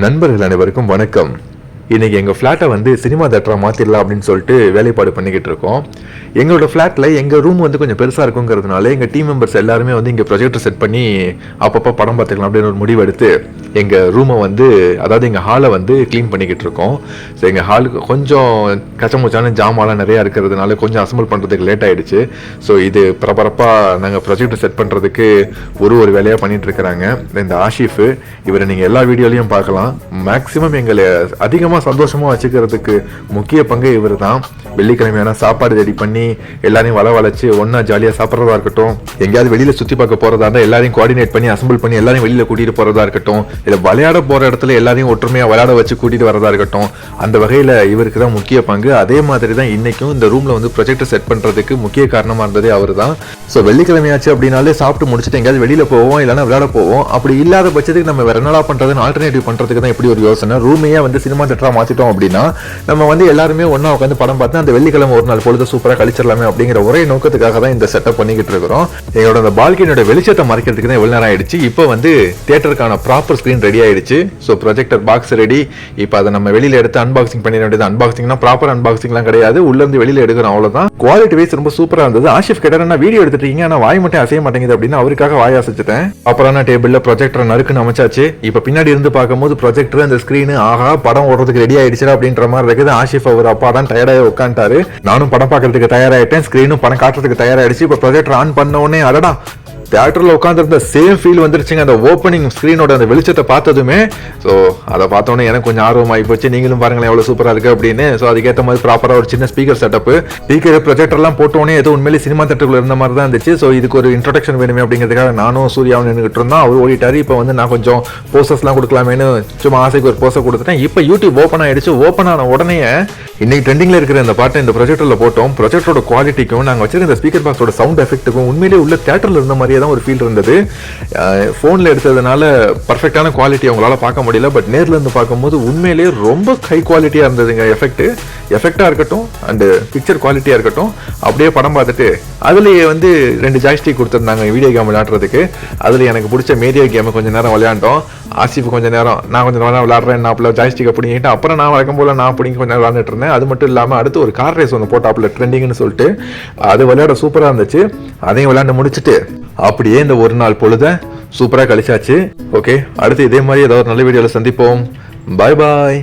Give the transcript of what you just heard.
நண்பர்கள் அனைவருக்கும் வணக்கம். இன்னைக்கு எங்கள் ஃப்ளாட்டை வந்து சினிமா தேட்டராக மாற்றிடலாம் அப்படின்னு சொல்லிட்டு வேலைப்பாடு பண்ணிக்கிட்டு இருக்கோம். எங்களோட ஃப்ளாட்டில் எங்கள் ரூம் வந்து கொஞ்சம் பெருசாக இருக்குங்கிறதுனால எங்கள் டீம் மெம்பர்ஸ் எல்லாருமே வந்து இங்கே ப்ரொஜெக்டர் செட் பண்ணி அப்பப்போ படம் பார்த்துக்கலாம் அப்படின்னு ஒரு முடிவு எடுத்து எங்கள் ரூமை வந்து, அதாவது எங்கள் ஹாலை வந்து க்ளீன் பண்ணிக்கிட்டு இருக்கோம். ஸோ எங்கள் ஹாலுக்கு கொஞ்சம் கச்சமுச்சான ஜாமான்லாம் நிறையா இருக்கிறதுனால கொஞ்சம் அசம்பிள் பண்ணுறதுக்கு லேட் ஆகிடுச்சு. ஸோ இது பரபரப்பாக நாங்கள் ப்ரொஜெக்டர் செட் பண்ணுறதுக்கு ஒரு வேலையாக பண்ணிகிட்டு இருக்கிறாங்க. இந்த ஆஷிஃப், இவரை நீங்கள் எல்லா வீடியோலையும் பார்க்கலாம். மேக்ஸிமம் எங்களை அதிகமாக சந்தோஷமாக வச்சுக்கிறதுக்கு முக்கிய பங்கு இவர் தான். வெள்ளிக்கிழமையான சாப்பாடு ரெடி பண்ணி எல்லாரையும் வளவழைச்சு ஒன்றா ஜாலியாக சாப்பிட்றதா இருக்கட்டும், எங்கேயாவது வெளியில் சுற்றி பார்க்க போகிறதா இருந்தால் எல்லாரையும் கோஆர்டினேட் பண்ணி அசம்பிள் பண்ணி எல்லாரையும் வெளியில் கூட்டிகிட்டு போகிறதா இருக்கட்டும், இல்லை விளையாட போகிற இடத்துல எல்லாரையும் ஒற்றுமையாக விளையாட வச்சு கூட்டிகிட்டு வரதா இருக்கட்டும், அந்த வகையில் இவருக்கு தான் முக்கிய பங்கு. அதே மாதிரி தான் இன்றைக்கும் இந்த ரூமில் வந்து ப்ரொஜெக்டர் செட் பண்ணுறதுக்கு முக்கிய காரணமாக இருந்ததே அவர் தான். ஸோ வெள்ளிக்கிழமையாச்சு அப்படின்னாலே சாப்பிட்டு முடிச்சுட்டு எங்கேயாவது வெளியில் போவோம், இல்லைன்னா விளையாட போவோம். அப்படி இல்லாத பட்சத்துக்கு நம்ம வேற என்னடா பண்ணுறதுன்னு ஆல்டர்னேட்டிவ் பண்ணுறதுக்கு தான் இப்படி ஒரு யோசனை. ரூமையே வந்து சினிமா தேட்டராக மாற்றிட்டோம் அப்படின்னா நம்ம வந்து எல்லாருமே ஒன்றா உட்காந்து படம் பார்த்து அந்த வெள்ளிக்கிழமை ஒரு நாள் பொழுது சூப்பராக கழிச்சிடலாமே அப்படிங்கிற ஒரே நோக்கத்துக்காக தான் இந்த செட்டப் பண்ணிக்கிட்டு இருக்கிறோம். எங்களோட அந்த பால்கனியோட வெளிச்சத்தை மறைக்கிறதுக்கு தான் எவ்வளோ நேரம் ஆயிடுச்சு. இப்போ வந்து தியேட்டருக்கான ப்ராப்பர் ஸ்க்ரீன் ரெடி ஆயிடுச்சு. So projector box ready. இப்போ அதை நம்ம வெளியில் எடுத்து அன்பாக்சிங் பண்ணிட வேண்டியது. அன்பாக்சிங்னா ப்ராப்பர் அன்பாக்சிங்லாம் கிடையாது, உள்ளேருந்து வெளியில் எடுக்கிறோம், அவ்வளோதான். குவாலிட்டி வைஸ் ரொம்ப சூப்பராக இருந்தது. ஆஷிஃப் கேட்டார், வீடியோ எடுத்துட்டீங்க ஆனால் வாய் மட்டும் அசைய மாட்டேங்குது அப்படின்னு அவருக்காக வாய் அசைச்சிட்டேன். அப்புறம் நான் டேபிளில் ப்ரொஜெக்டரை நறுக்குன்னு அமைச்சாச்சு. இப்போ பின்னாடி இருந்து பார்க்கும்போது ப்ரொஜெக்டர் அந்த ஸ்க்ரீனு ஆகா படம் ஓடுறதுக்கு ரெடி ஆயிடுச்சு அப்படின்ற மாதிரி இருக்குது. ஆஷிஃப் அவர் அப்பா தான் டயர்டாக உட்காந்துட்டாரு. நானும் படம் பார்க்கறதுக்கு தயாராகிட்டேன், ஸ்க்ரீனும் படம் காட்டுறதுக்கு தயாராகிடுச்சு. இப்போ ப்ரொஜெக்டர் ஆன் பண்ண உடனே அடடா தியேட்டரில் உட்காந்துருந்த சேம் ஃபீல் வந்துருச்சுங்க. அந்த ஓப்பனிங் ஸ்க்ரீனோட அந்த வெளிச்சத்தை பார்த்ததுமே. ஸோ அதை பார்த்தோன்னே எனக்கு கொஞ்சம் ஆர்வமாகி போச்சு. நீங்களும் பாருங்களேன் எவ்வளோ சூப்பராக இருக்குது அப்படின்னு. ஸோ அதுக்கேற்ற மாதிரி ப்ராப்பராக ஒரு சின்ன ஸ்பீக்கர் செட்டப்பு, ஸ்பீக்கர் ப்ரொஜெக்டர்லாம் போட்டோன்னே ஏதோ உண்மையிலே சினிமா தேட்டருக்குள்ள இருந்த மாதிரி தான் இருந்துச்சு. ஸோ இதுக்கு ஒரு இன்ட்ரடக்ஷன் வேணுமே அப்படிங்கிறதுக்காக நானும் சூர்யாவும் நின்றுட்டு இருந்தோம். அவர் ஓடிட்டாரு. இப்போ வந்து நான் கொஞ்சம் போஸ்டர்ஸ்லாம் கொடுக்கலாமேன்னு சும்மா ஆசைக்கு ஒரு போஸ்டர் கொடுத்துட்டேன். இப்போ யூடியூப் ஓப்பன் ஆகிடுச்சு. ஓப்பன் ஆன உடனே இன்னைக்கு ட்ரெண்டிங்கில் இருக்கிற இந்த பாட்டை இந்த ப்ரொஜெக்டரில் போட்டோம். ப்ரொஜெக்டரோட குவாலிட்டிக்கும் நாங்கள் வச்சிருக்க இந்த ஸ்பீக்கர் பாக்ஸோட சவுண்ட் எஃபெக்ட்டுக்கும் உண்மையிலே உள்ள தியேட்டரில் இருந்த மாதிரியே தான் ஒரு ஃபீல் இருந்தது. ஃபோனில் எடுத்ததுனால பர்ஃபெக்டான குவாலிட்டி அவங்களால பார்க்க முடியல. பட் நேரில் இருந்து பார்க்கும்போது உண்மையிலேயே ரொம்ப ஹை குவாலிட்டியாக இருந்ததுங்க. எஃபெக்டாக இருக்கட்டும் அண்டு பிக்சர் குவாலிட்டியாக இருக்கட்டும். அப்படியே படம் பார்த்துட்டு அதுலேயே வந்து 2 ஜாய்ஸ்டிக் கொடுத்துருந்தாங்க வீடியோ கேம் விளையாடுறதுக்கு. அதில் எனக்கு பிடிச்ச மேடியா கேமை கொஞ்சம் நேரம் விளையாண்டோம். ஆசிஃப் கொஞ்சம் நேரம், நான் கொஞ்சம் நேரம் விளையாடுறேன். நான் அப்போ ஜாய்ஸ்டிக் பிடிங்கிட்டு அப்புறம் நான் வழக்கம் போல் நான் பிடிங்கி கொஞ்சம் நேரம் விளையாண்டுட்டு இருந்தேன். அது மட்டும் இல்லாமல் அடுத்து ஒரு கார் ரேஸ் ஒன்று போட்டாப்புல ட்ரெண்டிங்னு சொல்லிட்டு அது விளையாட சூப்பராக இருந்துச்சு. அதையும் விளையாண்டு முடிச்சுட்டு அப்படியே இந்த ஒரு நாள் பொழுத சூப்பராக கழிச்சாச்சு. ஓகே, அடுத்து இதே மாதிரி ஏதாவது ஒரு நல்ல வீடியோவில் சந்திப்போம். பாய் பாய்.